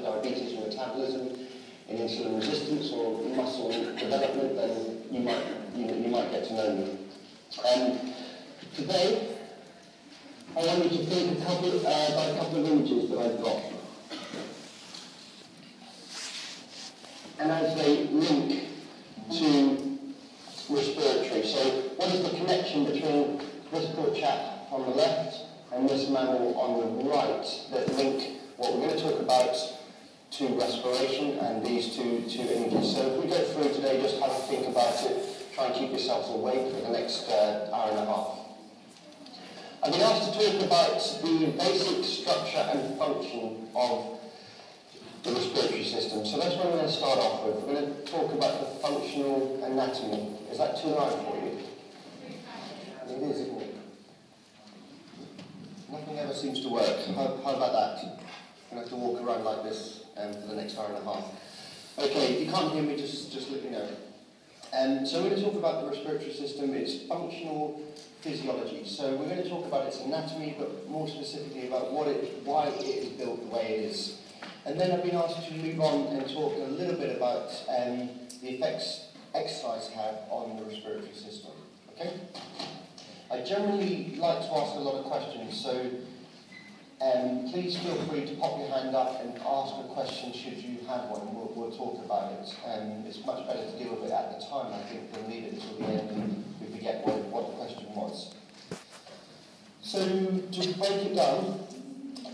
pressure, diabetes or metabolism, in insulin resistance or muscle development, then you might get to know me. Today, I want you to think about a couple of images that I've got. And as they link to respiratory. So what is the connection between this poor chap on the left and this mammal on the right that link what we're going to talk about to respiration and these two images? So if we go through today, just have a think about it, try and keep yourselves awake for the next hour and a half. I've been asked to talk about the basic structure and function of the respiratory system. So that's what I'm going to start off with. We're going to talk about the functional anatomy. Is that too loud for you? It is, isn't it? Nothing ever seems to work. How about that? I'm going to have to walk around like this for the next hour and a half. Okay, if you can't hear me, just let me know. So we're going to talk about the respiratory system, its functional physiology. So we're going to talk about its anatomy, but more specifically about why it is built the way it is. And then I've been asked to move on and talk a little bit about the effects exercise have on the respiratory system. Okay? I generally like to ask a lot of questions, so please feel free to pop your hand up and ask a question should you have one. We'll talk about it. It's much better to deal with it at the time, I think, than leave it until the end and we forget what the question was. So to break it down,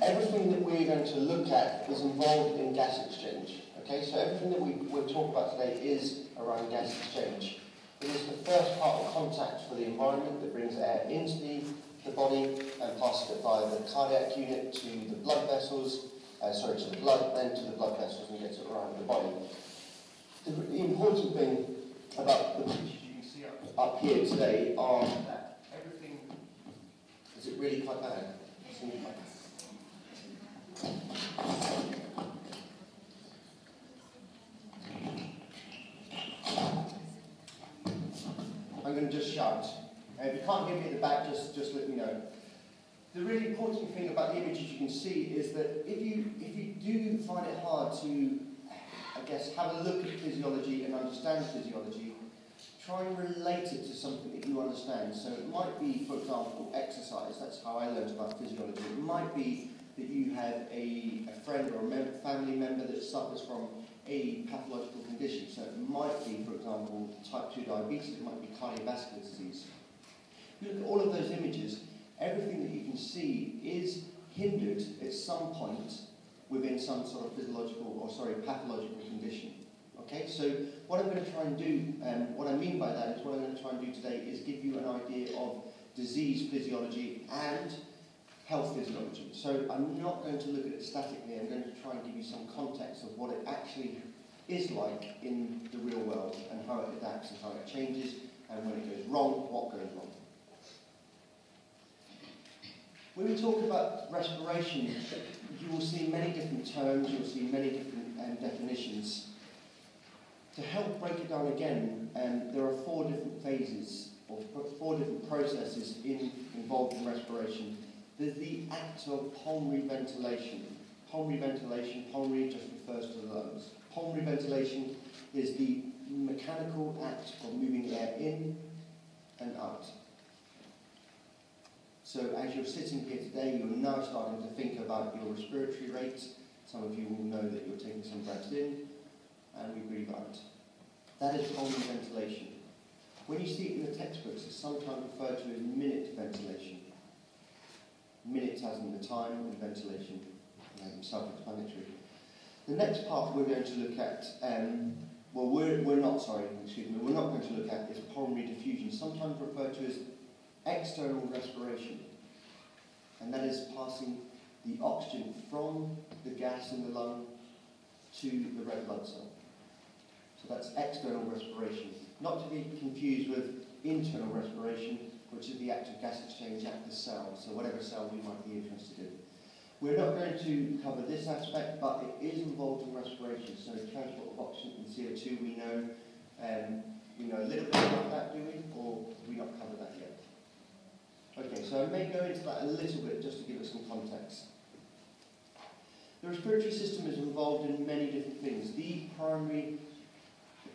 everything that we're going to look at is involved in gas exchange. Okay, so everything that we'll talk about today is around gas exchange. It is the first part of contact for the environment that brings air into the body and passes it via the cardiac unit to the blood vessels, to the blood, then to the blood vessels and gets it around the body. The important thing about the pictures you can see up here today are that everything, is it really quite bad? It seems like I'm going to just shout. If you can't hear me at the back, just let me know. The really important thing about the images you can see is that if you do find it hard to, I guess, have a look at physiology and understand physiology, try and relate it to something that you understand. So it might be, for example, exercise. That's how I learned about physiology. It might be that you have a friend or a family member that suffers from a pathological condition. So it might be, for example, type 2 diabetes, it might be cardiovascular disease. If you look at all of those images, everything that you can see is hindered at some point within some sort of pathological condition. Okay, so what I'm going to try and do, what I mean by that is what I'm going to try and do today is give you an idea of disease physiology and health physiology. So I'm not going to look at it statically, I'm going to try and give you some context of what it actually is like in the real world and how it adapts and how it changes, and when it goes wrong, what goes wrong. When we talk about respiration, you will see many different terms, you'll see many different definitions. To help break it down again, there are 4 different phases, or 4 different processes involved in respiration. There's the act of pulmonary ventilation. Pulmonary just refers to the lungs. Pulmonary ventilation is the mechanical act of moving air in and out. So as you're sitting here today, you're now starting to think about your respiratory rate. Some of you will know that you're taking some breaths in and we breathe out. That is pulmonary ventilation. When you see it in the textbooks, it's sometimes referred to as minute ventilation. Minutes as in the time, and ventilation, self-explanatory. The next part we're going to look at, we're not going to look at is pulmonary diffusion, sometimes referred to as external respiration. And that is passing the oxygen from the gas in the lung to the red blood cell. So that's external respiration. Not to be confused with internal respiration, which is the act of gas exchange at the cell, so whatever cell you might be interested in. We're not going to cover this aspect, but it is involved in respiration, so transport of oxygen and CO2 we know a little bit about that, do we? Or do we not cover that yet? Okay, so I may go into that a little bit just to give us some context. The respiratory system is involved in many different things. The primary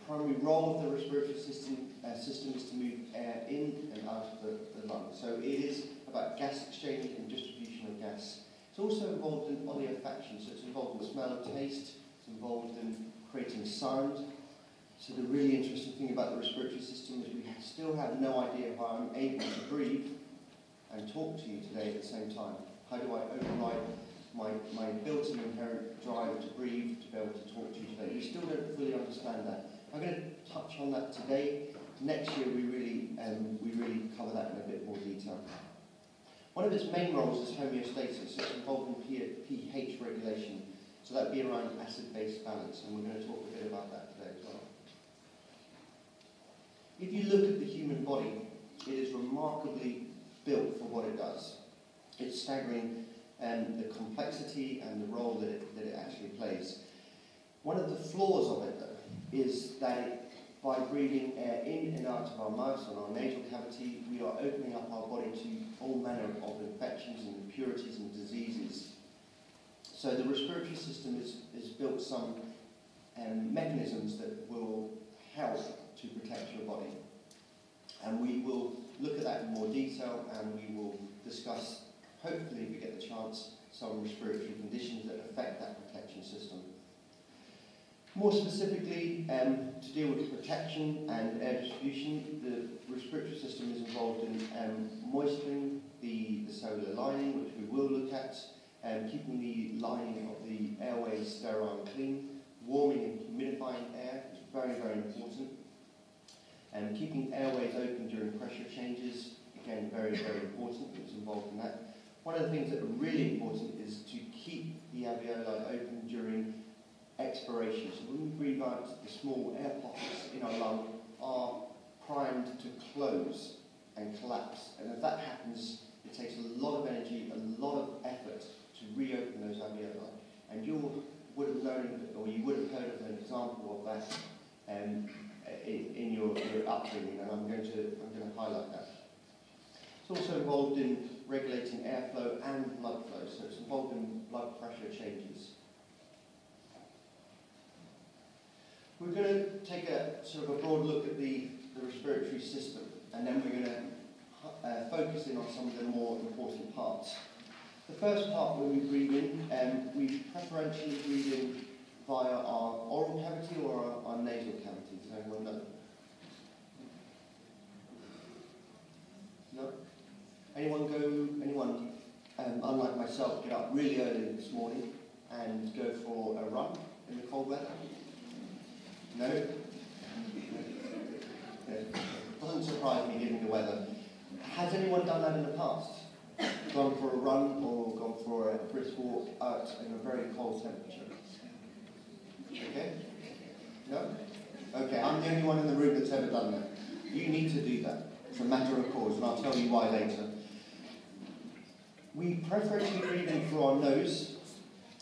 role of the respiratory system is to move air in and out of the lung. So it is about gas exchange and distribution of gas. It's also involved in olfaction, so it's involved in smell and taste. It's involved in creating sound. So the really interesting thing about the respiratory system is we still have no idea how I'm able to breathe and talk to you today at the same time. How do I override my built-in inherent drive to breathe, to be able to talk to you today? We still don't fully understand that. I'm going to touch on that today. Next year we really cover that in a bit more detail. One of its main roles is homeostasis. It's involved in pH regulation. So that would be around acid-base balance, and we're going to talk a bit about that today as well. If you look at the human body, it is remarkably built for what it does. It's staggering the complexity and the role that it actually plays. One of the flaws of it, though, is that by breathing air in and out of our mouths and our nasal cavity, we are opening up our body to all manner of infections and impurities and diseases. So the respiratory system is built some mechanisms that will help to protect your body. And we will look at that in more detail, and we will discuss, hopefully if we get the chance, some respiratory conditions that affect that protection system. More specifically, to deal with protection and air distribution, the respiratory system is involved in moistening the cellular lining, which we will look at, keeping the lining of the airways sterile and clean, warming and humidifying air is very, very important, and keeping airways open during pressure changes, again, very, very important. It's involved in that. One of the things that are really important is to keep the alveoli open during expiration. So when we breathe out, the small air pockets in our lung are primed to close and collapse. And if that happens, it takes a lot of energy, a lot of effort to reopen those alveoli. And you would have known, or you would have heard of an example of that in your upbringing, and I'm going to highlight that. It's also involved in regulating airflow and blood flow, so it's involved in blood pressure changes. We're going to take a sort of a broad look at the respiratory system, and then we're going to focus in on some of the more important parts. The first part, when we breathe in, we preferentially breathe in via our oral cavity or our nasal cavity. Does anyone know? No? Anyone, unlike myself, get up really early this morning and go for a run in the cold weather? No? Doesn't surprise me given the weather. Has anyone done that in the past? Gone for a run or gone for a brisk walk out in a very cold temperature? Okay? No? Okay, I'm the only one in the room that's ever done that. You need to do that. It's a matter of course, and I'll tell you why later. We preferentially breathe in through our nose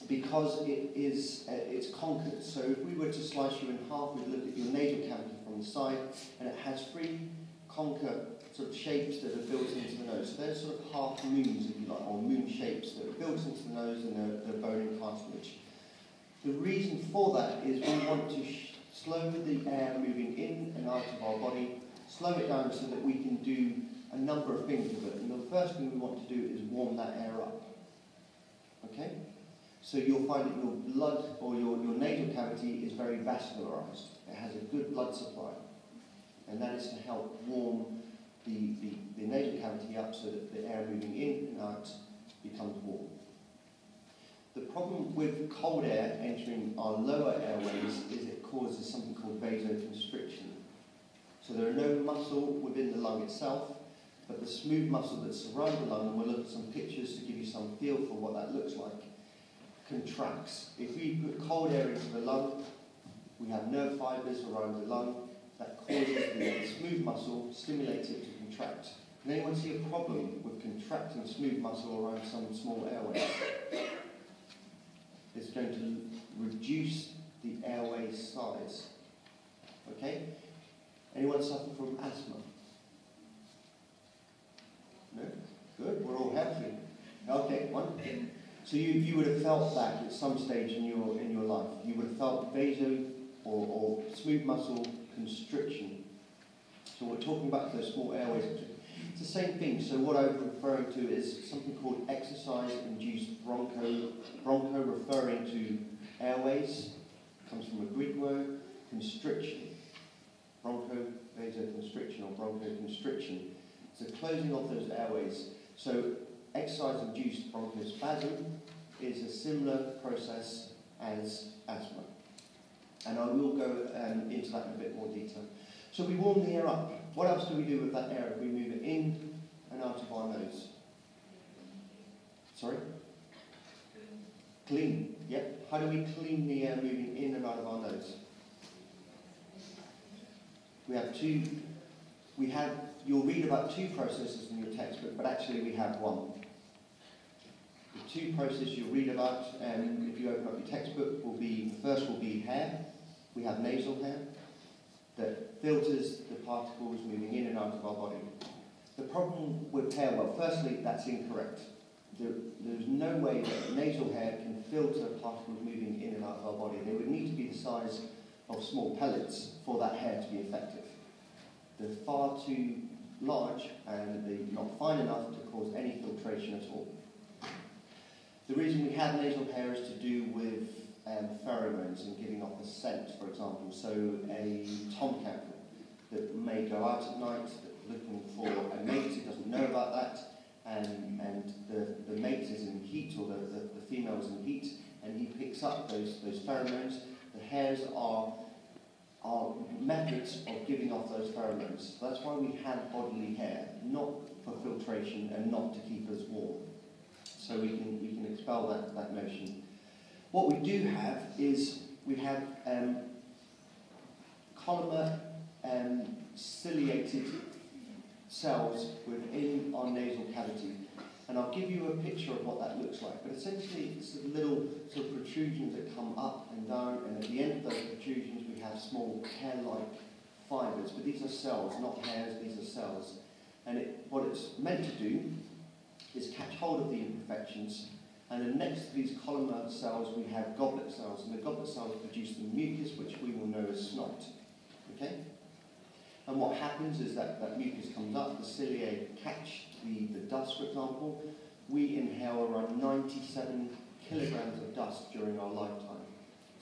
because it's conchoid. So if we were to slice you in half, we'd look at your nasal cavity from the side, and it has three concha sort of shapes that are built into the nose. So they're sort of half moons, if you like, or moon shapes that are built into the nose, and they're bone and cartilage. The reason for that is we want to slow the air moving in and out of our body, slow it down so that we can do a number of things with it. And the first thing we want to do is warm that air up. Okay? So you'll find that your blood or your nasal cavity is very vascularized. It has a good blood supply. And that is to help warm the nasal cavity up so that the air moving in and out becomes warm. The problem with cold air entering our lower airways is it causes something called vasoconstriction. So there are no muscle within the lung itself, but the smooth muscle that surrounds the lung, and we'll look at some pictures to give you some feel for what that looks like, contracts. If we put cold air into the lung, we have nerve fibres around the lung that causes the smooth muscle, stimulates it to contract. Can anyone see a problem with contracting smooth muscle around some small airways? It's going to reduce the airway size. Okay? Anyone suffer from asthma? No? Good, we're all healthy. Okay, one. So you would have felt that at some stage in your life. You would have felt vaso or smooth muscle constriction. So we're talking about those small airways. It's the same thing. So what I'm referring to is something called exercise-induced broncho referring to airways. It comes from a Greek word, constriction. Broncho, vasoconstriction or bronchoconstriction. It's the closing of those airways. So exercise-induced bronchospasm is a similar process as asthma. And I will go into that in a bit more detail. So we warm the air up. What else do we do with that air? We move it in and out of our nose. Sorry? Clean. Yep. How do we clean the air moving in and out of our nose? You'll read about two processes in your textbook, but actually we have one. The two processes you'll read about, if you open up your textbook, the first will be hair. We have nasal hair that filters the particles moving in and out of our body. The problem with hair, well, firstly, that's incorrect. There's no way that nasal hair can filter particles moving in and out of our body. They would need to be the size of small pellets for that hair to be effective. They're far too large and they're not fine enough to cause any filtration at all. The reason we have nasal hair is to do with pheromones and giving off a scent, for example. So a tomcat that may go out at night looking for a mate, he doesn't know about that, and the mate is in heat, or the female is in heat, and he picks up those pheromones. The hairs are methods of giving off those pheromones. So that's why we have bodily hair, not for filtration and not to keep us warm. So we can expel that notion. What we do have is we have columnar ciliated cells within our nasal cavity. And I'll give you a picture of what that looks like. But essentially, it's the little sort of protrusions that come up and down, and at the end of those protrusions, we have small hair-like fibres. But these are cells, not hairs, these are cells. And what it's meant to do is catch hold of the imperfections, and then next to these columnar cells, we have goblet cells, and the goblet cells produce the mucus, which we will know as snot. Okay? And what happens is that mucus comes up, the cilia catch the dust, for example. We inhale around 97 kilograms of dust during our lifetime.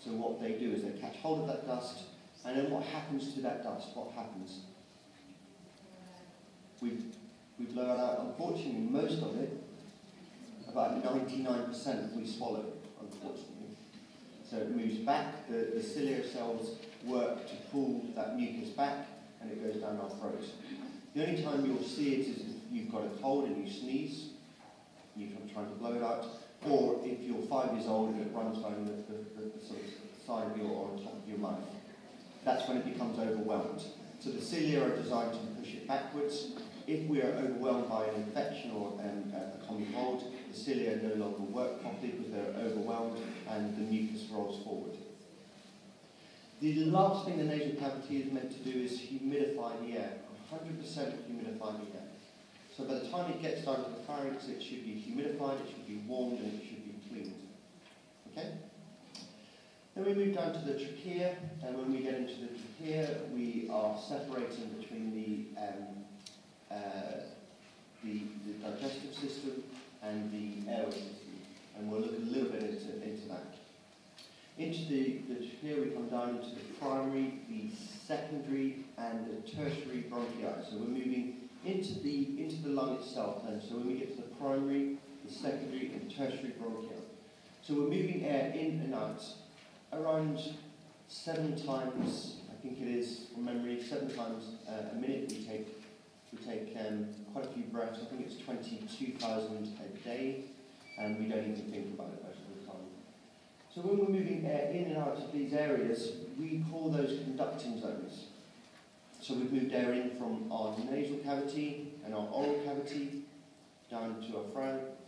So what they do is they catch hold of that dust, and then what happens to that dust? What happens? We blow it out. Unfortunately, most of it, about 99%, we swallow, unfortunately. So it moves back, the ciliary cells work to pull that mucus back, and it goes down our throat. The only time you'll see it is if you've got a cold and you sneeze, you're trying to blow it out, or if you're 5 years old and it runs down the sort of side of your, or on top of your mouth. That's when it becomes overwhelmed. So the cilia are designed to push it backwards. If we are overwhelmed by an infection or a common cold, the cilia no longer work properly because they're overwhelmed and the mucus rolls forward. The last thing the nasal cavity is meant to do is humidify the air. 100% humidify the air. So by the time it gets down to the pharynx, it should be humidified, it should be warmed, and it should be cleaned. Okay? Then we move down to the trachea, and when we get into the trachea, we are separating between the digestive system and the airway system, and we'll look a little bit into that. Into the trachea, we come down into the primary, the secondary, and the tertiary bronchi. So we're moving into the lung itself then. So when we get to the primary, the secondary, and tertiary bronchi. So we're moving air in and out around 7 times, I think it is from memory, 7 times a minute. We take quite a few breaths. I think it's 22,000 a day, and we don't even think about it most of the time. So when we're moving air in and out of these areas, we call those conducting zones. So we've moved air in from our nasal cavity and our oral cavity, down to our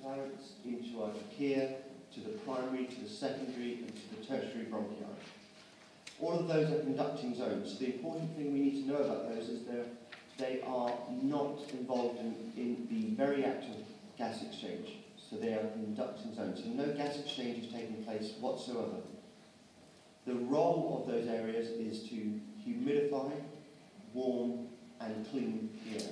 pharynx, into our trachea, to the primary, to the secondary, and to the tertiary bronchi. All of those are conducting zones. The important thing we need to know about those is they are not involved in the very act of gas exchange. So they are conducting zones. So no gas exchange is taking place whatsoever. The role of those areas is to humidify, warm, and clean the air.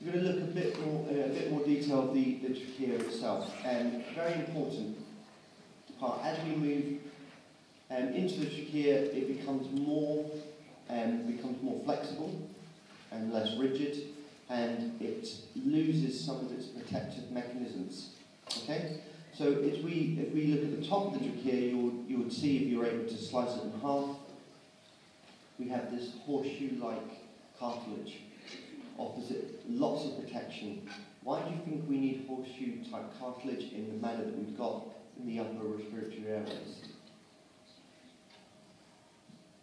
We're going to look a bit more detail of the trachea itself. Very important part. As we move into the trachea, it becomes more flexible and less rigid, and it loses some of its protective mechanisms. Okay. So if we look at the top of the trachea, you would see, if you were able to slice it in half, we have this horseshoe-like cartilage. Opposite, lots of protection. Why do you think we need horseshoe-type cartilage in the manner that we've got in the upper respiratory airways?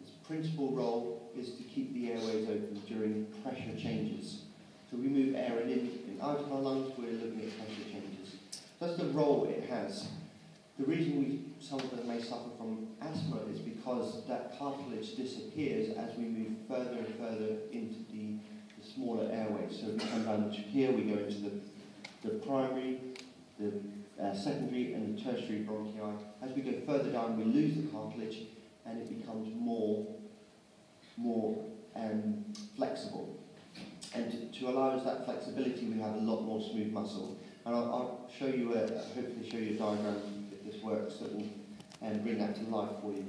Its principal role is to keep the airways open during pressure changes. So we move air in and out of our lungs, we're looking at pressure changes. That's the role it has. The reason some of us may suffer from asthma is because that cartilage disappears as we move further and further into the smaller airways. So we come down the trachea, we go into the primary, the secondary and the tertiary bronchi. As we go further down, we lose the cartilage and it becomes more flexible. And to allow us that flexibility, we have a lot more smooth muscle. And I'll show you, hopefully show you a diagram, if this works, that will bring that to life for you.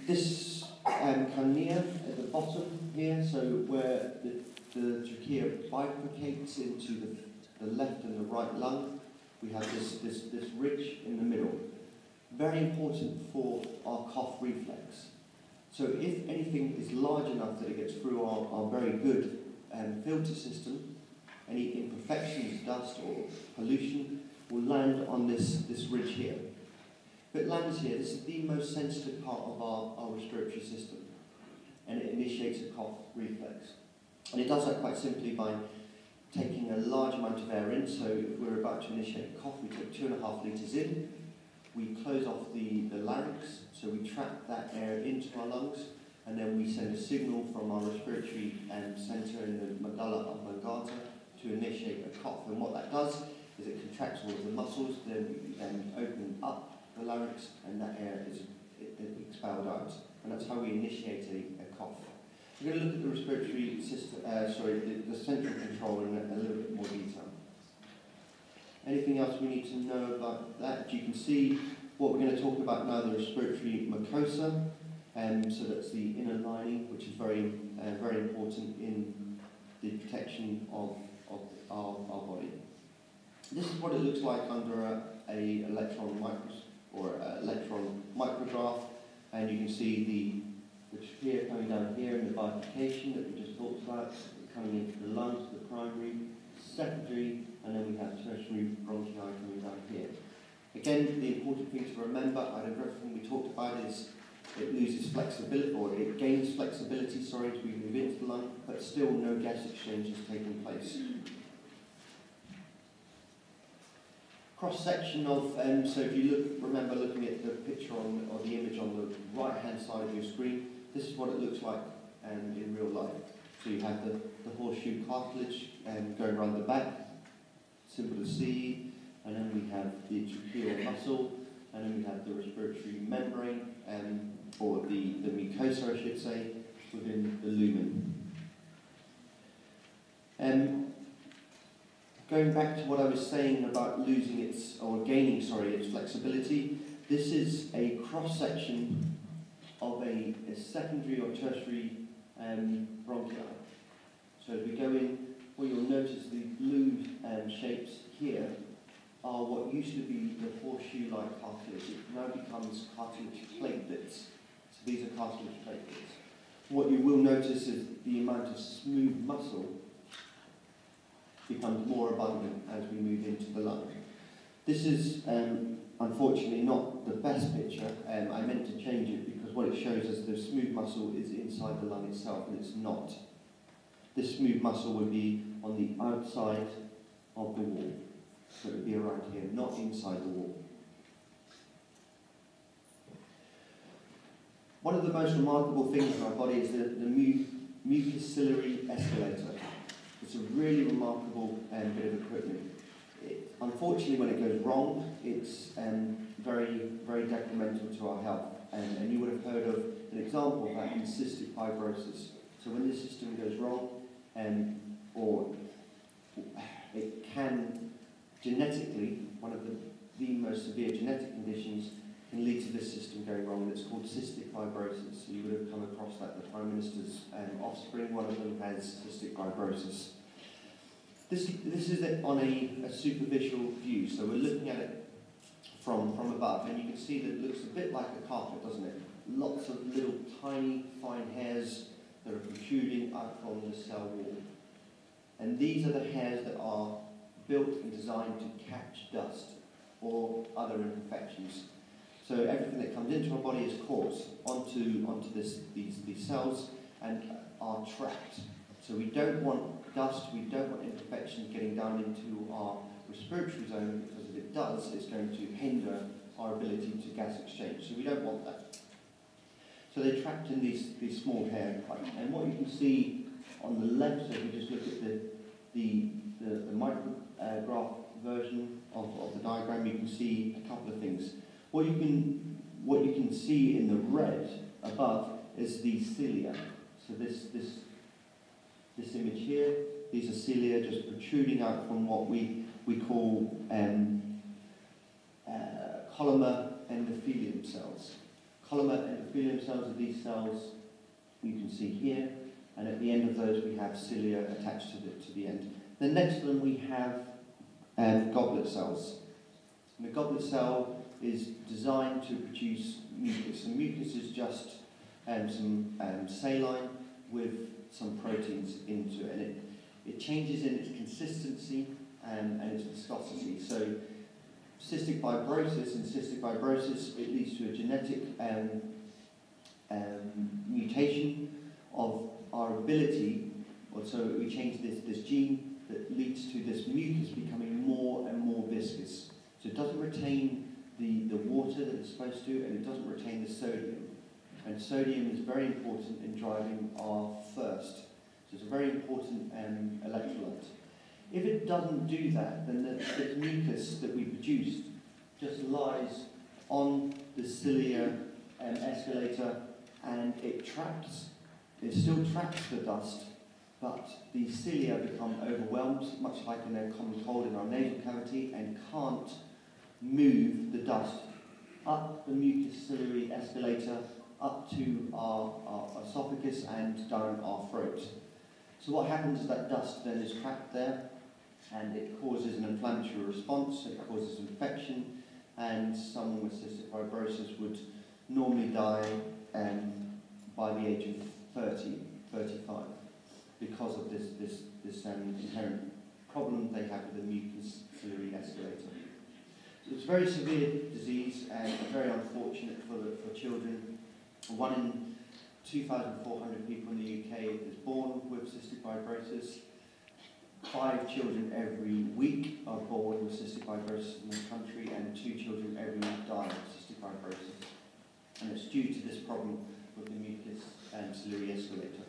This carnea at the bottom here, so where the trachea bifurcates into the left and the right lung, we have this ridge in the middle. Very important for our cough reflex. So if anything is large enough that it gets through our very good filter system, any imperfections, dust or pollution, will land on this ridge here. If it lands here, this is the most sensitive part of our respiratory system, and it initiates a cough reflex. And it does that quite simply by taking a large amount of air in. So if we're about to initiate a cough, we take 2.5 litres in, we close off the larynx, so we trap that air into our lungs, and then we send a signal from our respiratory centre in the medulla oblongata to initiate a cough. And what that does is it contracts all of the muscles, then we then open up the larynx, and that air is expelled out. And that's how we initiate a cough. We're going to look at the respiratory system, the central control in a little bit more detail. Anything else we need to know about that? You can see what we're going to talk about now, the respiratory mucosa. So that's the inner lining, which is very important in the protection of our body. This is what it looks like under a electron micrograph, and you can see the trachea coming down here in the bifurcation that we just talked about, coming into the lungs, the primary, secondary, and then we have tertiary bronchi coming down here. Again, the important thing to remember out of everything we talked about is it loses flexibility, or it gains flexibility, as we move into the lung, but still no gas exchange is taking place. Cross-section of, so if you remember looking at the picture or the image on the right-hand side of your screen, this is what it looks like in real life. So you have the horseshoe cartilage going around the back, simple to see, and then we have the tracheal muscle, and then we have the respiratory membrane, or the mucosa, I should say, within the lumen. Going back to what I was saying about gaining its flexibility, this is a cross-section of a secondary or tertiary bronchi. So as we go in, what you'll notice the blue shapes here are what used to be the horseshoe-like cartilage. It now becomes cartilage platelets. So these are cartilage platelets. What you will notice is the amount of smooth muscle becomes more abundant as we move into the lung. This is unfortunately not the best picture. I meant to change it because what it shows is the smooth muscle is inside the lung itself, and it's not. This smooth muscle would be on the outside of the wall. So it would be around here, not inside the wall. One of the most remarkable things in our body is the mucociliary escalator. it's a really remarkable bit of equipment. Unfortunately, when it goes wrong, it's very, very detrimental to our health. And you would have heard of an example of that in cystic fibrosis. So when this system goes wrong, or it can genetically, one of the most severe genetic conditions can lead to this system going wrong, and it's called cystic fibrosis. So you would have come across that. The Prime Minister's offspring, one of them has cystic fibrosis. This is it on a superficial view, so we're looking at it from above, and you can see that it looks a bit like a carpet, doesn't it? Lots of little tiny fine hairs that are protruding out from the cell wall. And these are the hairs that are built and designed to catch dust or other imperfections. So everything that comes into our body is caught onto these cells and are trapped. So we don't want dust, we don't want imperfections getting down into our respiratory zone, because if it does, it's going to hinder our ability to gas exchange. So we don't want that. So they're trapped in these small hair. And what you can see on the left, so if we just look at the micrograph version of the diagram, you can see a couple of things. What you can see in the red above is the cilia. So this image here, these are cilia just protruding out from what we call columnar endothelium cells. Columnar endothelium cells are these cells you can see here, and at the end of those we have cilia attached to the end. The next one we have goblet cells. And the goblet cell is designed to produce mucus. And mucus is just some saline with some proteins into it. And it changes in its consistency and its viscosity. So cystic fibrosis, it leads to a genetic mutation of our ability, or so we change this gene that leads to this mucus becoming more and more viscous. So it doesn't retain the water that it's supposed to, and it doesn't retain the sodium. And sodium is very important in driving our thirst. So it's a very important electrolyte. If it doesn't do that, then the mucus that we produce just lies on the cilia escalator, and it still traps the dust, but the cilia become overwhelmed, much like in a common cold in our nasal cavity, and can't move the dust up the mucus ciliary escalator, up to our esophagus and down our throat. So what happens is that dust then is trapped there, and it causes an inflammatory response, it causes infection, and someone with cystic fibrosis would normally die by the age of 30, 35, because of this inherent problem they have with the mucus ciliary escalator. So it's a very severe disease and very unfortunate for children. 1 in 2,400 people in the UK is born with cystic fibrosis. 5 children every week are born with cystic fibrosis in this country, and 2 children every week die of cystic fibrosis. And it's due to this problem with the mucus ciliary escalator.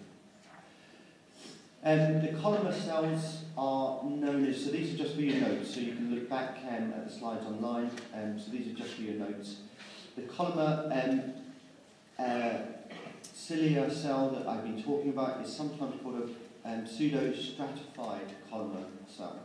The columnar cells are known as, so these are just for your notes, so you can look back at the slides online, so these are just for your notes. The columnar cilia cell that I've been talking about is sometimes called a pseudo-stratified columnar cell.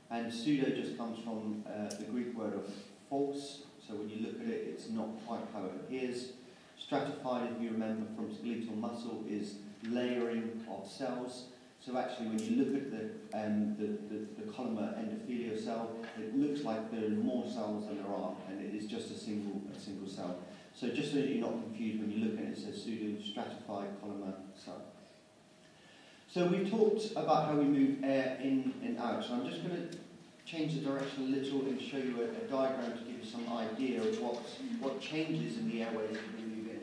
And pseudo just comes from the Greek word of false, so when you look at it, it's not quite how it appears. Stratified, if you remember from skeletal muscle, is layering of cells. So actually, when you look at the columnar endothelial cell, it looks like there are more cells than there are, and it is just a single cell. So just so that you're not confused, when you look at it, it says pseudo-stratified columnar cell. So we've talked about how we move air in and out. So I'm just going to change the direction a little and show you a diagram to give you some idea of what changes in the airways as we move in.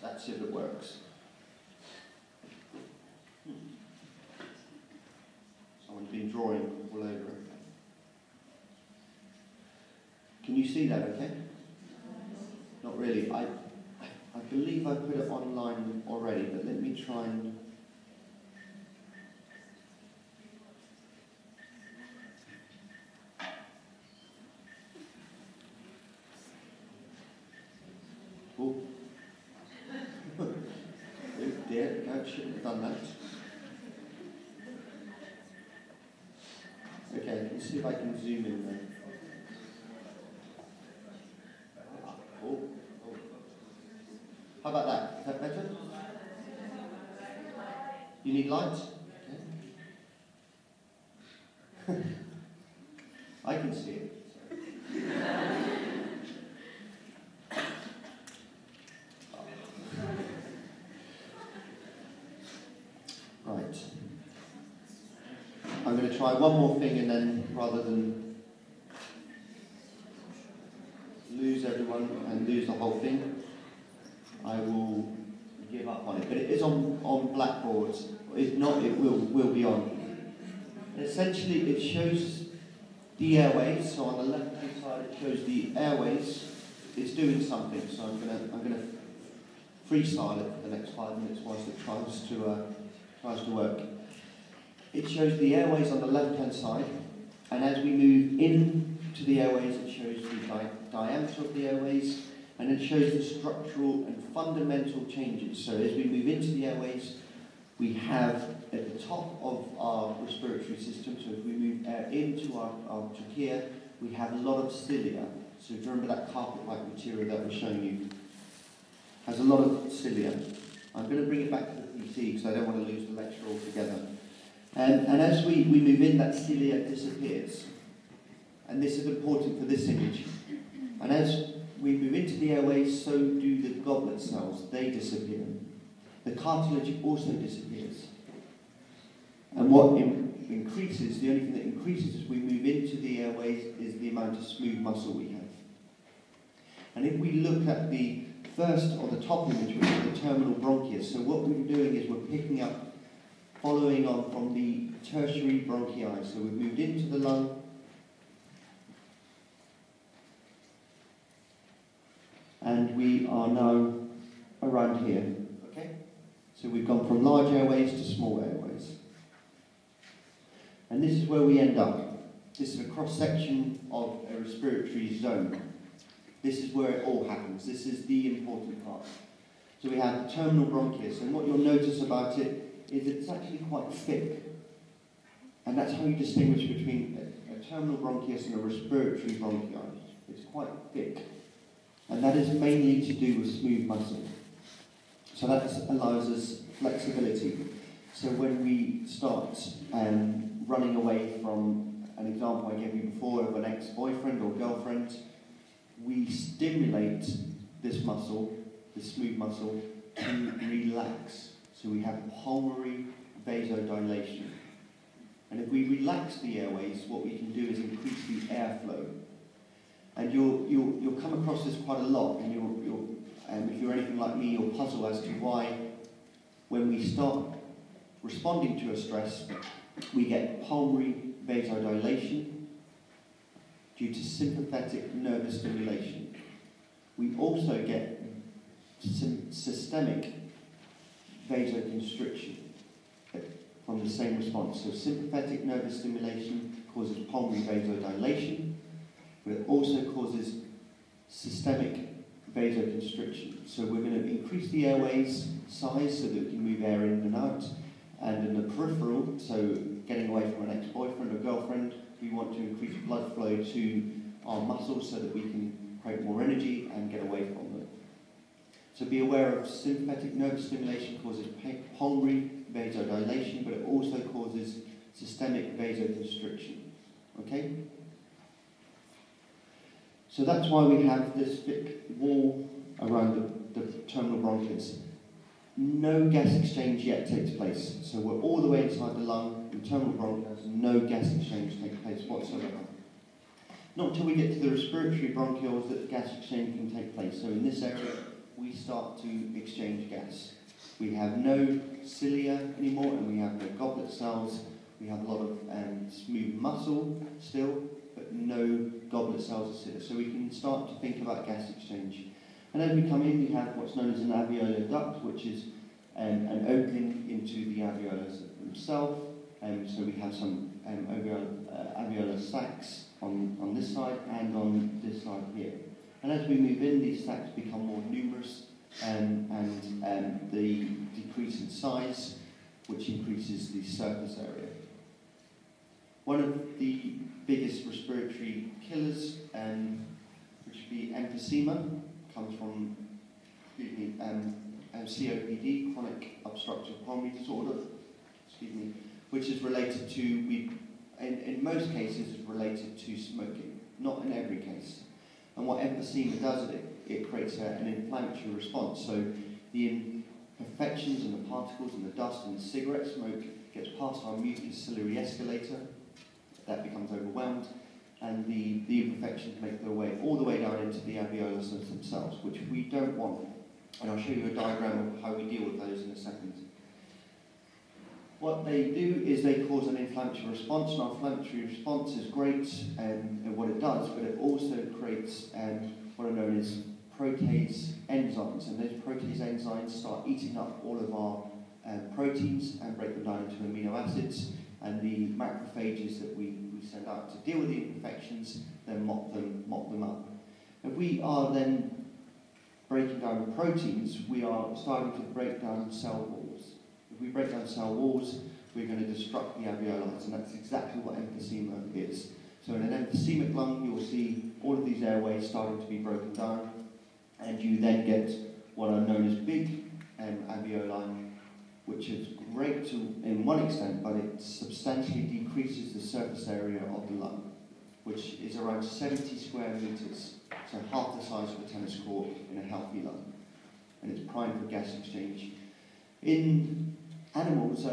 That's if it works. Someone's been drawing all over it. Can you see that okay? really. I believe I put it online already, but let me try and... Oh. Oh dear, I shouldn't have done that. Okay, let's see if I can zoom in there. Oh. How about that? Is that better? You need light? Okay. I can see it. Right. I'm going to try one more thing, and then rather than lose everyone and lose the whole thing, I will give up on it. But it is on blackboards. If not, it will be on. And essentially, it shows the airways. So on the left-hand side, it shows the airways. It's doing something. So I'm gonna freestyle it for the next 5 minutes whilst it tries to work. It shows the airways on the left-hand side, and as we move into the airways, it shows the diameter of the airways, and it shows the structural and fundamental changes. So as we move into the airways, we have at the top of our respiratory system, so as we move air into our trachea, we have a lot of cilia. So if you remember that carpet-like material that we're showing you, has a lot of cilia. I'm going to bring it back to the PC because I don't want to lose the lecture altogether. And as we move in, that cilia disappears. And this is important for this image. And as we move into the airways, so do the goblet cells. They disappear. The cartilage also disappears. And what increases, the only thing that increases as we move into the airways is the amount of smooth muscle we have. And if we look at the first, or the top image, which is the terminal bronchus, so what we're doing is we're picking up, following on from the tertiary bronchi. So we've moved into the lung, and we are now around here. Okay? So we've gone from large airways to small airways. And this is where we end up. This is a cross-section of a respiratory zone. This is where it all happens. This is the important part. So we have the terminal bronchus, and what you'll notice about it is it's actually quite thick. And that's how you distinguish between a terminal bronchus and a respiratory bronchi. It's quite thick. And that is mainly to do with smooth muscle. So that allows us flexibility. So when we start running away from an example I gave you before of an ex-boyfriend or girlfriend, we stimulate this muscle, this smooth muscle, to relax. So we have pulmonary vasodilation. And if we relax the airways, what we can do is increase the airflow. And you'll come across this quite a lot, and if you're anything like me, you'll puzzle as to why, when we start responding to a stress, we get pulmonary vasodilation due to sympathetic nervous stimulation. We also get systemic vasoconstriction from the same response. So sympathetic nervous stimulation causes pulmonary vasodilation, but it also causes systemic vasoconstriction. So we're going to increase the airways size so that we can move air in and out. And in the peripheral, so getting away from an ex-boyfriend or girlfriend, we want to increase blood flow to our muscles so that we can create more energy and get away from them. So be aware of sympathetic nervous stimulation causes pulmonary vasodilation, but it also causes systemic vasoconstriction. Okay? So that's why we have this thick wall around the terminal bronchus. No gas exchange yet takes place. So we're all the way inside the lung, in terminal bronchus, no gas exchange takes place whatsoever. Not until we get to the respiratory bronchioles that gas exchange can take place. So in this area, we start to exchange gas. We have no cilia anymore, and we have no goblet cells. We have a lot of smooth muscle still, but no goblet cells or cilia. So we can start to think about gas exchange. And as we come in, we have what's known as an alveolar duct, which is an opening into the alveolus themselves. So we have some alveolar sacs on this side and on this side here. And as we move in, these sacs become more numerous and they decrease in size, which increases the surface area. One of the biggest respiratory killers, which would be emphysema, comes from COPD, chronic obstructive pulmonary disorder, which is related to, in most cases, is related to smoking, not in every case. And what emphysema does, it creates an inflammatory response. So the imperfections and the particles and the dust and the cigarette smoke gets past our mucociliary escalator, that becomes overwhelmed, and the imperfections make their way all the way down into the alveolus themselves, which we don't want. And I'll show you a diagram of how we deal with those in a second. What they do is they cause an inflammatory response, and our inflammatory response is great in what it does, but it also creates what are known as protease enzymes, and those protease enzymes start eating up all of our proteins and break them down into amino acids, and the macrophages that we send out to deal with the infections then mop them up. If we are then breaking down the proteins, we are starting to break down cell walls. If we break down cell walls, we're going to disrupt the alveoli, and that's exactly what emphysema is. So in an emphysemic lung, you'll see all of these airways starting to be broken down, and you then get what are known as big alveoli, which is great in one extent, but it substantially decreases the surface area of the lung, which is around 70 square meters, so half the size of a tennis court in a healthy lung, and it's primed for gas exchange. In animals,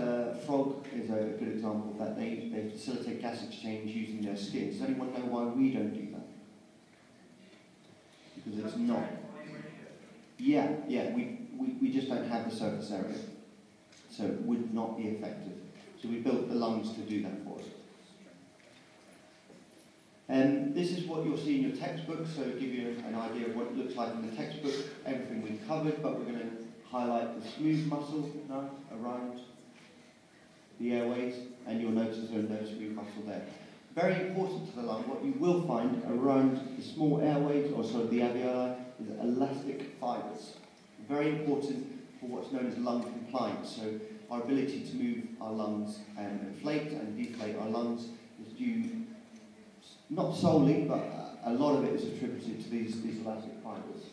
frog is a good example of that. They facilitate gas exchange using their skin. Does anyone know why we don't do that? Because it's not. Yeah, we just don't have the surface area, so it would not be effective. So we built the lungs to do that for us. This is what you'll see in your textbook, so to give you an idea of what it looks like in the textbook, everything we've covered, but we're going to highlight the smooth muscle now around the airways, and you'll notice there's no smooth muscle there. Very important to the lung, what you will find around the small airways, or sort of the alveoli, is elastic fibres. Very important for what's known as lung compliance. So our ability to move our lungs and inflate and deflate our lungs is due, not solely, but a lot of it is attributed to these elastic fibres.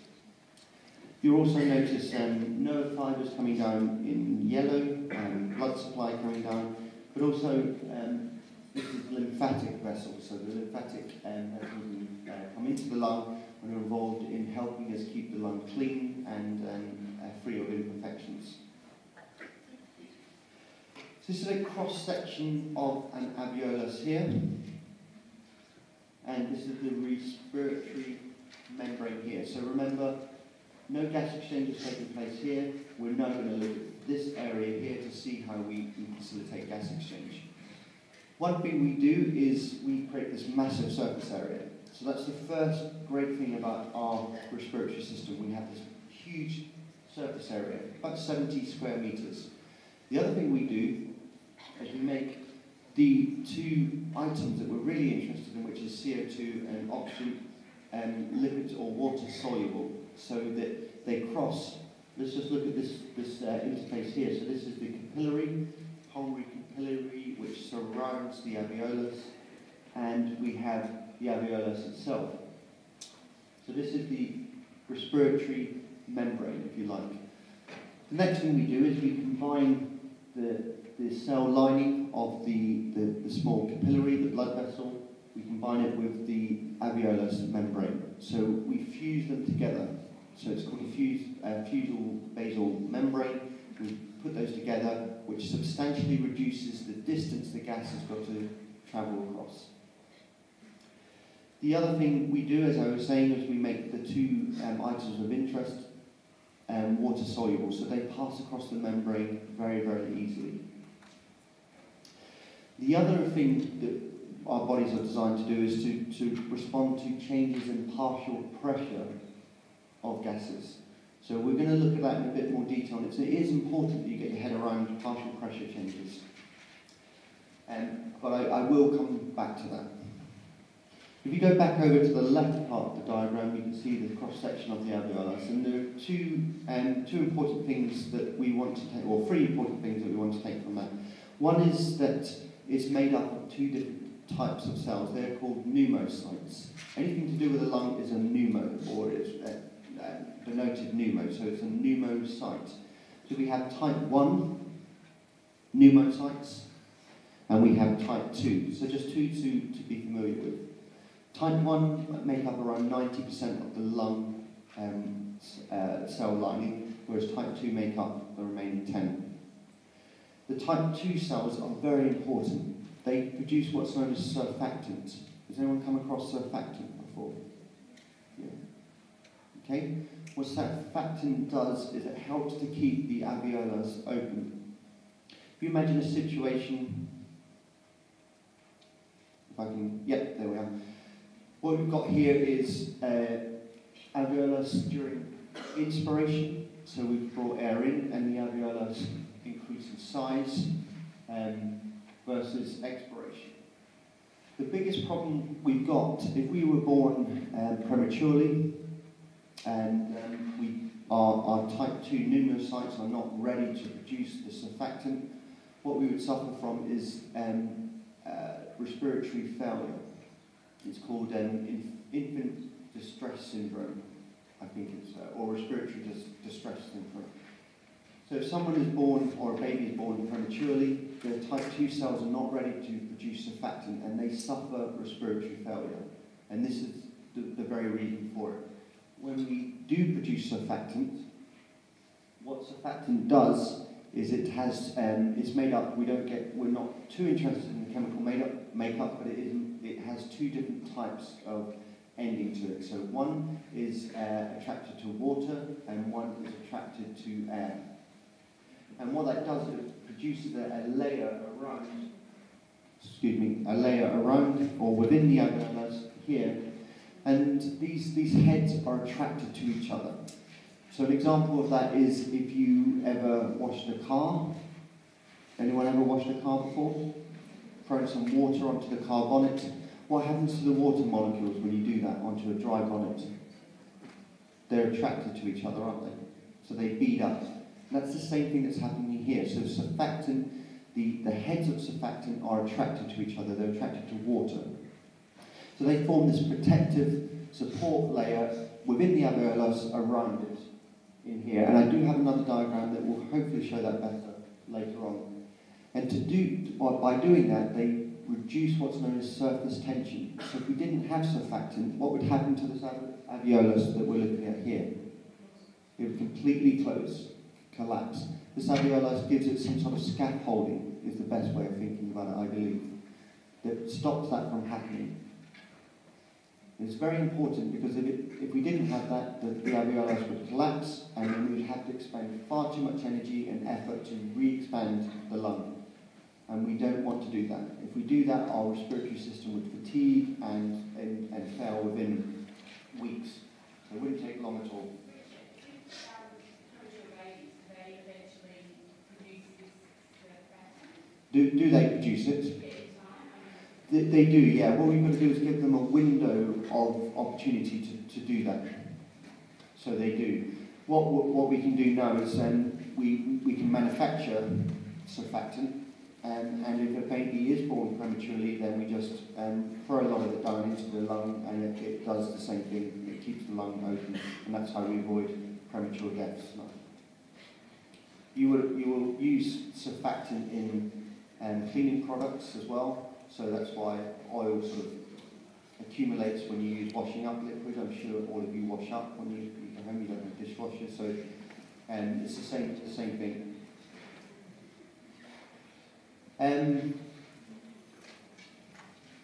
You'll also notice nerve fibres coming down in yellow, blood supply coming down, but also this is lymphatic vessels. So the lymphatic vessels come into the lung and are involved in helping us keep the lung clean and free of imperfections. So this is a cross-section of an alveolus here, and this is the respiratory membrane here. So remember, no gas exchange is taking place here. We're now going to look at this area here to see how we facilitate gas exchange. One thing we do is we create this massive surface area. So that's the first great thing about our respiratory system. We have this huge surface area, about 70 square meters. The other thing we do is we make the two items that we're really interested in, which is CO2 and oxygen, lipids or water soluble, so that they cross. Let's just look at this interface here. So this is the capillary, pulmonary capillary, which surrounds the alveolus, and we have the alveolus itself. So this is the respiratory membrane, if you like. The next thing we do is we combine the cell lining of the small capillary, the blood vessel. We combine it with the alveolus membrane. So we fuse them together. So it's called a fusal basal membrane. We put those together, which substantially reduces the distance the gas has got to travel across. The other thing we do, as I was saying, is we make the two items of interest water soluble, so they pass across the membrane very, very easily. The other thing that our bodies are designed to do is to respond to changes in partial pressure of gases. So we're going to look at that in a bit more detail. It is important that you get your head around partial pressure changes. But I will come back to that. If you go back over to the left part of the diagram, you can see the cross-section of the alveolus, and there are two important things that we want to take, or three important things that we want to take from that. One is that it's made up of two different types of cells. They're called pneumocytes. Anything to do with the lung is a pneumo, or it's denoted pneumo, so it's a pneumocyte. So we have type 1 pneumocytes, and we have type 2. So just two to be familiar with. Type 1 make up around 90% of the lung cell lining, whereas type 2 make up the remaining 10. The type 2 cells are very important. They produce what's known as surfactant. Has anyone come across surfactant before? Yeah. Okay? What surfactant does is it helps to keep the alveolus open. If you imagine a situation, if I can, yep, there we are. What we've got here is alveolus during inspiration. So we've brought air in and the alveolus increases size versus expiration. The biggest problem we've got, if we were born prematurely and our type 2 pneumocytes are not ready to produce the surfactant, what we would suffer from is respiratory failure. It's called infant distress syndrome, I think it's, or respiratory distress syndrome. So if someone is born, or a baby is born prematurely, their type 2 cells are not ready to produce surfactant and they suffer respiratory failure. And this is the very reason for it. When we do produce surfactant, what surfactant does is it has, it's made up, we're not too interested in the chemical makeup, but it has two different types of ending to it. So one is attracted to water and one is attracted to air. And what that does is it produces a layer around, or within the alveolus here, and these heads are attracted to each other. So an example of that is if you ever washed a car. Anyone ever washed a car before? Thrown some water onto the car bonnet. What happens to the water molecules when you do that onto a dry bonnet? They're attracted to each other, aren't they? So they bead up. And that's the same thing that's happening here. So surfactant, the heads of surfactant are attracted to each other. They're attracted to water. So they form this protective support layer within the alveolus around it in here. And I do have another diagram that will hopefully show that better later on. And by doing that, they reduce what's known as surface tension. So if we didn't have surfactant, what would happen to this alveolus that we're looking at here? It would completely close, collapse. This alveolus gives it some sort of scaffolding, is the best way of thinking about it, I believe, that stops that from happening. It's very important because if we didn't have that, the alveolus would collapse and then we would have to expend far too much energy and effort to re-expand the lung. And we don't want to do that. If we do that, our respiratory system would fatigue and fail within weeks. So it wouldn't take long at all. Do they produce it? They do, yeah. What we've got to do is give them a window of opportunity to do that. So they do. What we can do now is we can manufacture surfactant, and if a baby is born prematurely, then we just throw a lot of it down into the lung, and it does the same thing. It keeps the lung open, and that's how we avoid premature deaths. You will use surfactant in cleaning products as well. So that's why oil sort of accumulates when you use washing up liquid. I'm sure all of you wash up when you go home. You don't have dishwashers, so it's the same thing.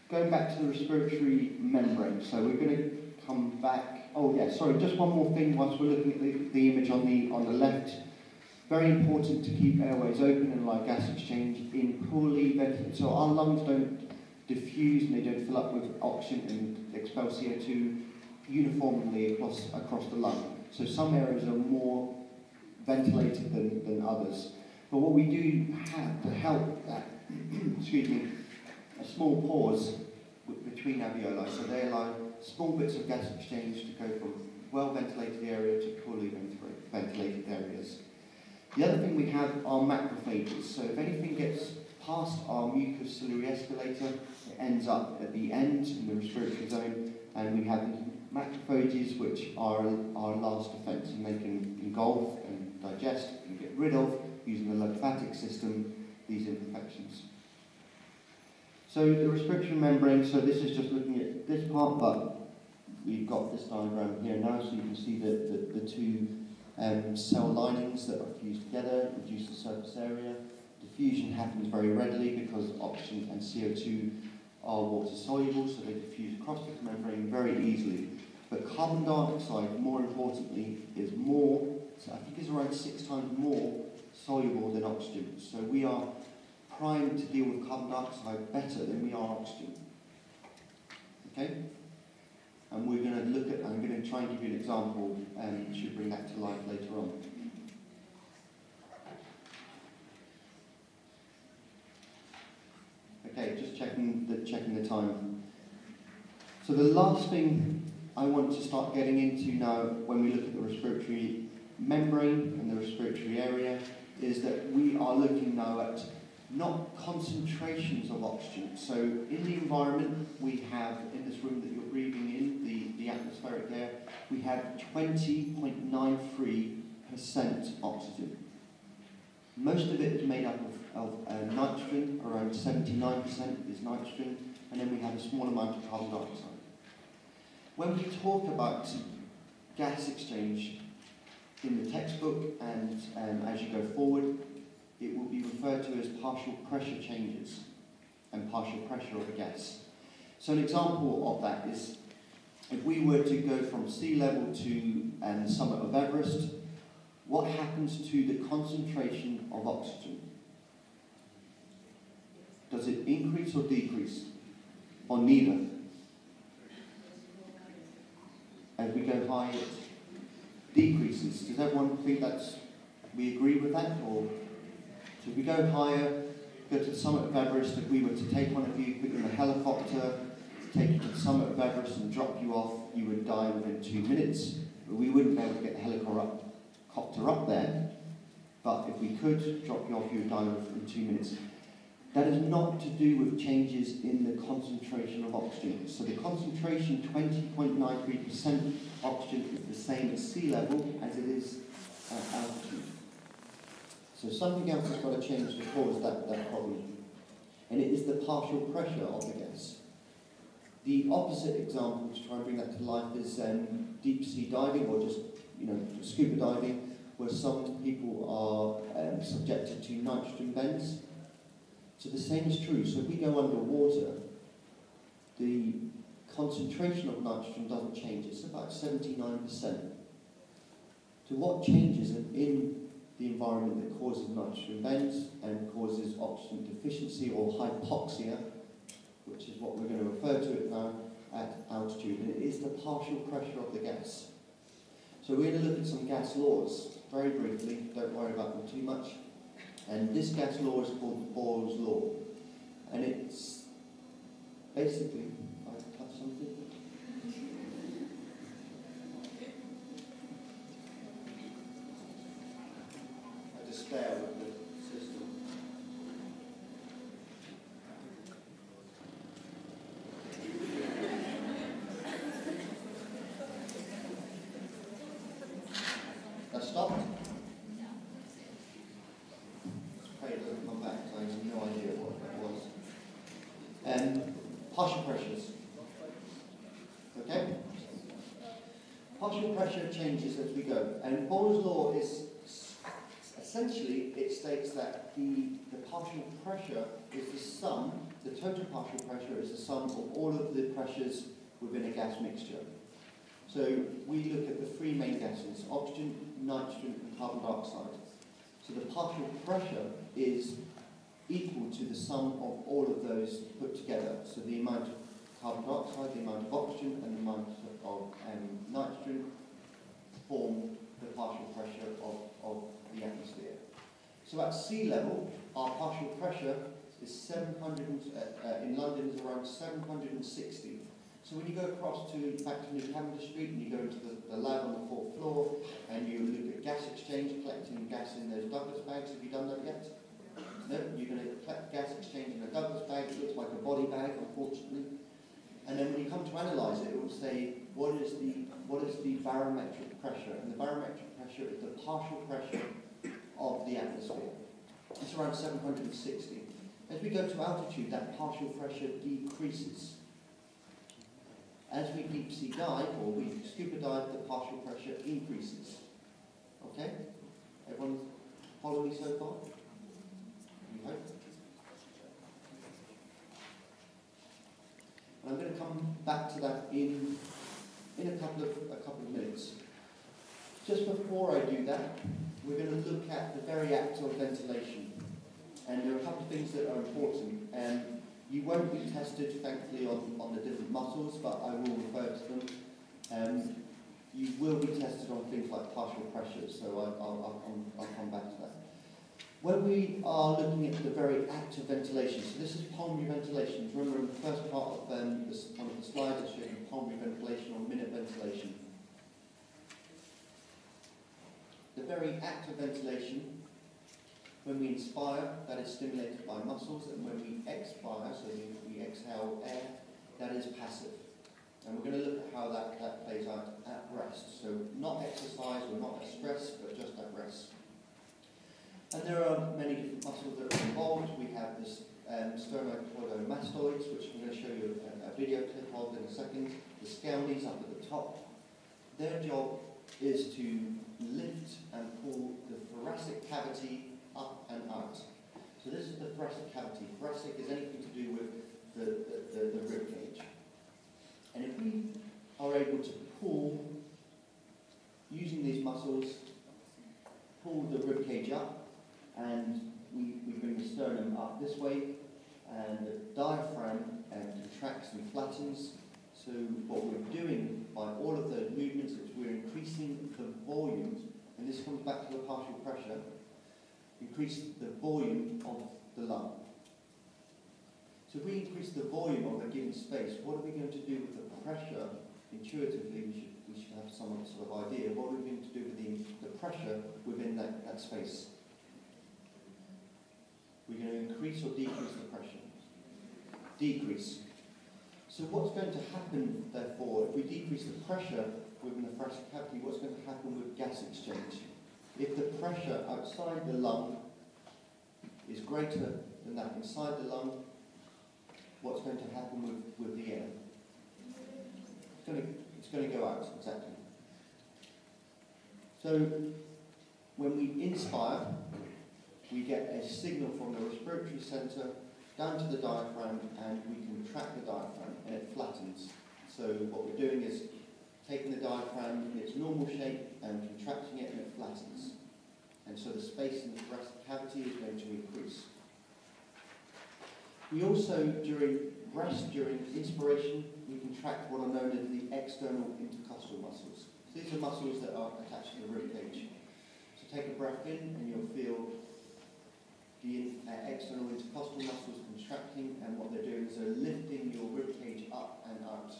Going back to the respiratory membrane. So we're going to come back. Oh yeah, sorry. Just one more thing. Whilst we're looking at the image on the left. Very important to keep airways open and allow gas exchange in poorly ventilated. So our lungs don't diffuse and they don't fill up with oxygen and expel CO2 uniformly across the lung. So some areas are more ventilated than others. But what we do have to help that, excuse me, a small pause between alveoli. So they allow small bits of gas exchange to go from well-ventilated area to poorly ventilated areas. The other thing we have are macrophages. So if anything gets past our mucociliary escalator, it ends up at the end in the respiratory zone, and we have macrophages, which are our last defence, and they can engulf and digest and get rid of, using the lymphatic system, these imperfections. So the respiratory membrane, so this is just looking at this part, but we've got this diagram here now, so you can see the two cell linings that are fused together, reduce the surface area. Diffusion happens very readily because oxygen and CO2 are water soluble, so they diffuse across the membrane very easily. But carbon dioxide, more importantly, is more, so I think it's around 6 times more soluble than oxygen. So we are primed to deal with carbon dioxide better than we are oxygen. Okay? And we're going to look at, I'm going to try and give you an example, and should bring that to life later on. Okay, just checking the time. So the last thing I want to start getting into now, when we look at the respiratory membrane and the respiratory area, is that we are looking now at not concentrations of oxygen. So in the environment we have, in this room that you're breathing in, the atmospheric air, we have 20.93% oxygen. Most of it is made up of nitrogen, around 79% is nitrogen, and then we have a small amount of carbon dioxide. When we talk about gas exchange in the textbook and as you go forward, it will be referred to as partial pressure changes and partial pressure of a gas. So an example of that is if we were to go from sea level to the summit of Everest, what happens to the concentration of oxygen? Does it increase or decrease? Or neither? As we go higher, it decreases. Does everyone think we agree with that? Or so if we go higher, go to the summit of Everest, if we were to take one of you, put you in a helicopter, take you to the summit of Everest and drop you off, you would die within 2 minutes. But we wouldn't be able to get the helicopter up there. But if we could drop you off, you would die within 2 minutes. That is not to do with changes in the concentration of oxygen. So the concentration, 20.93% oxygen, is the same at sea level as it is at altitude. So something else has got to change to cause that problem. And it is the partial pressure of the gas. The opposite example, to try and bring that to life, is deep sea diving, or just scuba diving, where some people are subjected to nitrogen bends. So the same is true. So if we go underwater, the concentration of nitrogen doesn't change. It's about 79%. So what changes in the environment that causes nitrogen bends and causes oxygen deficiency or hypoxia, which is what we're going to refer to it now, at altitude, and it is the partial pressure of the gas. So we're going to look at some gas laws very briefly, don't worry about them too much. And this gas law is called Boyle's law. And it's basically, if I touch something. I just stare with the system. That stopped? Partial pressures. Okay? Partial pressure changes as we go. And Boyle's law is essentially, it states that the partial pressure is the sum, the total partial pressure is the sum of all of the pressures within a gas mixture. So we look at the 3 main gases, oxygen, nitrogen, and carbon dioxide. So the partial pressure is equal to the sum of all of those put together. So the amount of carbon dioxide, the amount of oxygen, and the amount of nitrogen form the partial pressure of the atmosphere. So at sea level, our partial pressure is 700, in London is around 760. So when you go across back to New Cavendish Street and you go into the lab on the 4th floor and you look at gas exchange, collecting gas in those Douglas bags, have you done that yet? No, you're going to collect gas exchange in a Douglas bag. It looks like a body bag, unfortunately. And then when you come to analyse it, it will say what is the barometric pressure, and the barometric pressure is the partial pressure of the atmosphere. It's around 760. As we go to altitude, that partial pressure decreases. As we deep sea dive or we scuba dive, the partial pressure increases. Okay? Everyone follow me so far? We hope. And I'm going to come back to that in a couple of minutes. Just before I do that, we're going to look at the very act of ventilation. And there are a couple of things that are important. You won't be tested, thankfully, on the different muscles, but I will refer to them. You will be tested on things like partial pressure, so I'll come back to that. When we are looking at the very act of ventilation, so this is pulmonary ventilation. Remember in the first part of one of the slides I showed you pulmonary ventilation or minute ventilation. The very act of ventilation, when we inspire, that is stimulated by muscles, and when we expire, so we exhale air, that is passive. And we're going to look at how that plays out at rest. So not exercise or not at stress, but just at rest. And there are many different muscles that are involved. We have this sternocleidomastoids, which I'm going to show you a video clip of in a second. The scalenies up at the top. Their job is to lift and pull the thoracic cavity up and out. So this is the thoracic cavity. Thoracic is anything to do with the rib cage. And if we are able to pull, using these muscles, pull the rib cage up, and we bring the sternum up this way, and the diaphragm contracts and flattens. So what we're doing by all of those movements is we're increasing the volume, and this comes back to the partial pressure, increase the volume of the lung. So if we increase the volume of a given space, what are we going to do with the pressure? Intuitively, we should have some sort of idea. What are we going to do with the pressure within that space? We're going to increase or decrease the pressure? Decrease. So what's going to happen, therefore, if we decrease the pressure within the thoracic cavity, what's going to happen with gas exchange? If the pressure outside the lung is greater than that inside the lung, what's going to happen with the air? It's going to go out, exactly. So when we inspire, we get a signal from the respiratory centre down to the diaphragm, and we contract the diaphragm, and it flattens. So what we're doing is taking the diaphragm in its normal shape and contracting it, and it flattens. And so the space in the thoracic cavity is going to increase. We also, during rest, during inspiration, we contract what are known as the external intercostal muscles. So these are muscles that are attached to the rib cage. So take a breath in, and you'll feel the external intercostal muscles contracting, and what they're doing is they're lifting your rib cage up and out.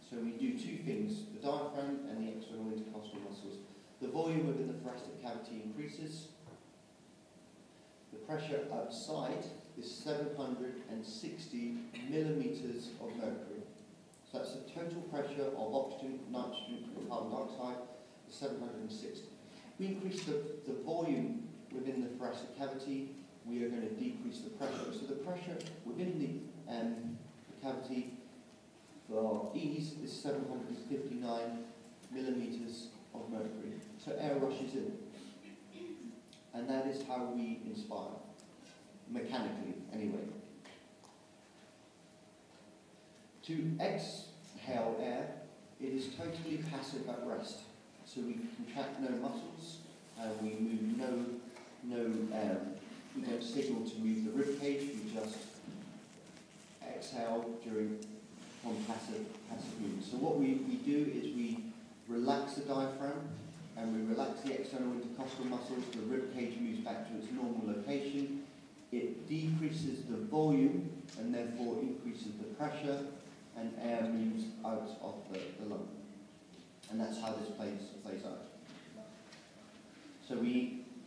So we do two things, the diaphragm and the external intercostal muscles. The volume within the thoracic cavity increases. The pressure outside is 760 millimeters of mercury. So that's the total pressure of oxygen, nitrogen, and carbon dioxide, is 760. We increase the volume within the thoracic cavity, we are going to decrease the pressure. So the pressure within the cavity for ease is 759 millimeters of mercury. So air rushes in. And that is how we inspire, mechanically anyway. To exhale air, it is totally passive at rest. So we contract no muscles, we move we don't signal to move the rib cage, we just exhale from passive movement. So what we do is we relax the diaphragm, and we relax the external intercostal muscles, the rib cage moves back to its normal location. It decreases the volume and therefore increases the pressure, and air moves out of the lung. And that's how this plays out. So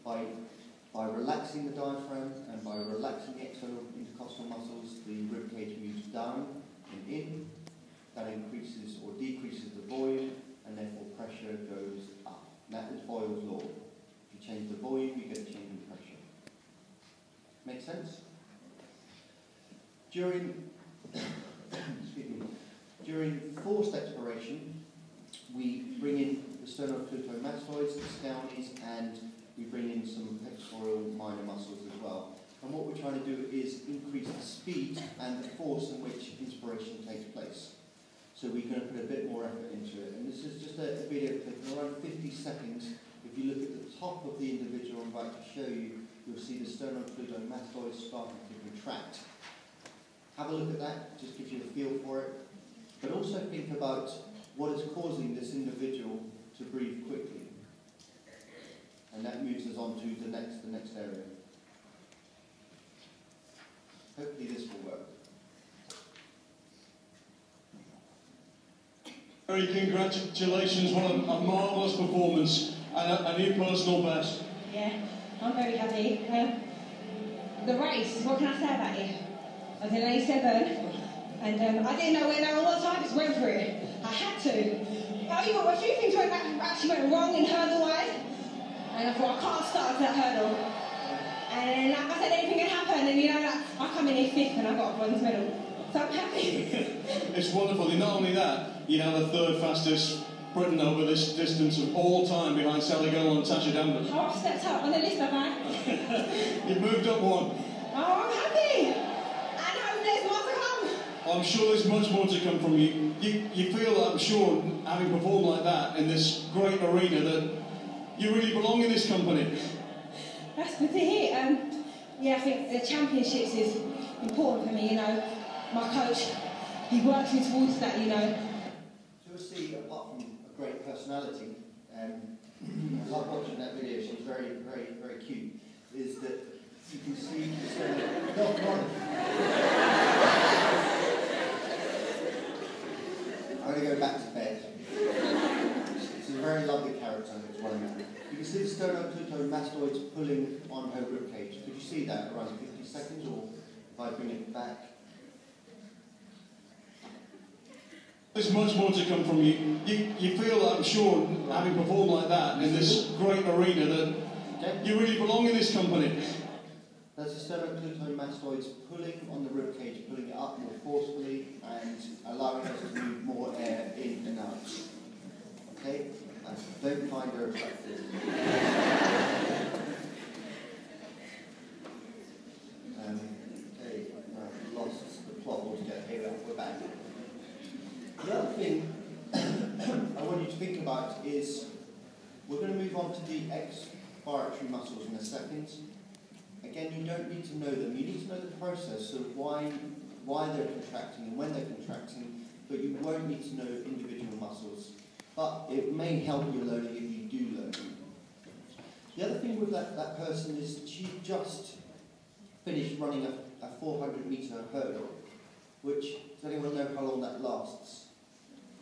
by relaxing the diaphragm and by relaxing the external intercostal muscles, the rib cage moves down and in. That increases or decreases the volume, and therefore pressure goes up. That is Boyle's law. If you change the volume, you get a change in pressure. Make sense? During forced expiration, we bring in the sternocleidomastoids, the scalenies, and we bring in some pectoral minor muscles as well. And what we're trying to do is increase the speed and the force in which inspiration takes place. So we're going to put a bit more effort into it. And this is just a video clip of around 50 seconds. If you look at the top of the individual I'm about to show you, you'll see the sternocleidomastoids starting to contract. Have a look at that, just gives you a feel for it. But also think about what is causing this individual to breathe quickly. And that moves us on to the next area. Hopefully this will work. Very congratulations, what a marvellous performance and a new personal best. Yeah, I'm very happy. The race, what can I say about it? I was in A7 and I didn't know where no one was, so I just went for it. I had to. A few things actually went wrong in hurdle-wise, and I thought I can't start at that hurdle. And like I said, anything can happen, and you know, like, I come in here fifth and I got a bronze medal. So I'm happy. It's wonderful. And not only that, you know, the third fastest Briton over this distance of all time behind Sally Gull and Tasha Danvers. Oh, I've stepped up on the list, have I? You've moved up one. Oh, I'm happy. And I hope there's more to come. I'm sure there's much more to come from you. You feel, I'm sure, having performed like that in this great arena, that you really belong in this company. That's good to hear. Yeah, I think the championships is important for me, you know. My coach, he works me towards that, you know. So we'll see, apart from a great personality, I love watching that video, she's very, very, very cute, is that you can see I'm going to go back to bed. She's a very lovely character, it's one of them. You can see the sternocleidomastoids pulling on her ribcage. Could you see that around 50 seconds, or if I bring it back? There's much more to come from you. You feel, I'm sure, having performed like that in this great arena, that you really belong in this company. There's the sternocleidomastoids pulling on the ribcage, pulling it up more forcefully and allowing us to move more air in and out. Okay? I don't find her attractive. Okay, I've lost the plot altogether. Here we're back. The other thing I want you to think about is we're going to move on to the expiratory muscles in a second. Again, you don't need to know them. You need to know the process of why they're contracting and when they're contracting, but you won't need to know individual muscles. But it may help your learning if you do learn them. The other thing with that person is she just finished running a 400-metre hurdle, which, does anyone know how long that lasts?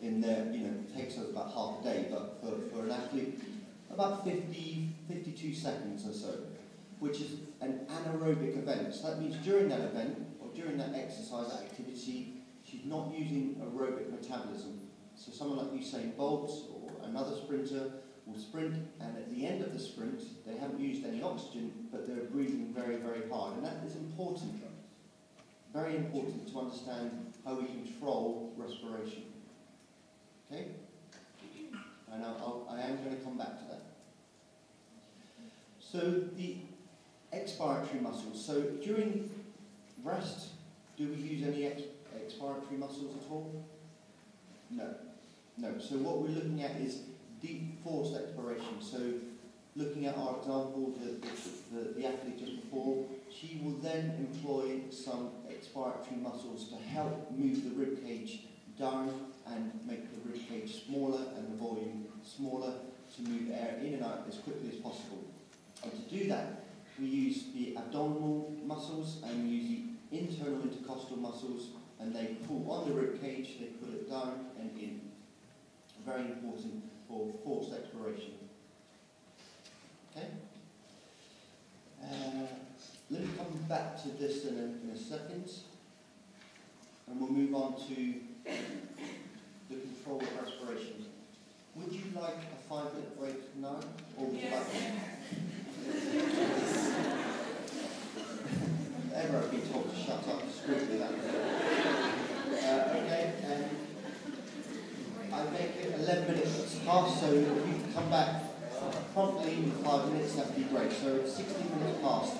In there, you know, it takes us about half a day, but for an athlete, about 52 seconds or so, which is an anaerobic event. So that means during that event, or during that exercise activity, she's not using aerobic metabolism. So someone like Usain Bolt or another sprinter will sprint, and at the end of the sprint, they haven't used any oxygen, but they're breathing very, very hard. And that is important, very important to understand how we control respiration. Okay? And I am going to come back to that. So the expiratory muscles. So during rest, do we use any expiratory muscles at all? No. No. So what we're looking at is deep forced expiration. So looking at our example, the athlete just before, she will then employ some expiratory muscles to help move the ribcage down and make the rib cage smaller and the volume smaller to move air in and out as quickly as possible. And to do that, we use the abdominal muscles and we use the internal intercostal muscles, and they pull on the rib cage, they pull it down and in. Very important for forced expiration. Okay? Let me come back to this in a second, and we'll move on to the control of respiration. Would you like a 5-minute break now, or would you like... Ever I've been told to shut up, scrutiny that. Okay, I make it 11 minutes past, so if you can come back promptly in 5 minutes, that'd be great. So it's 16 minutes past.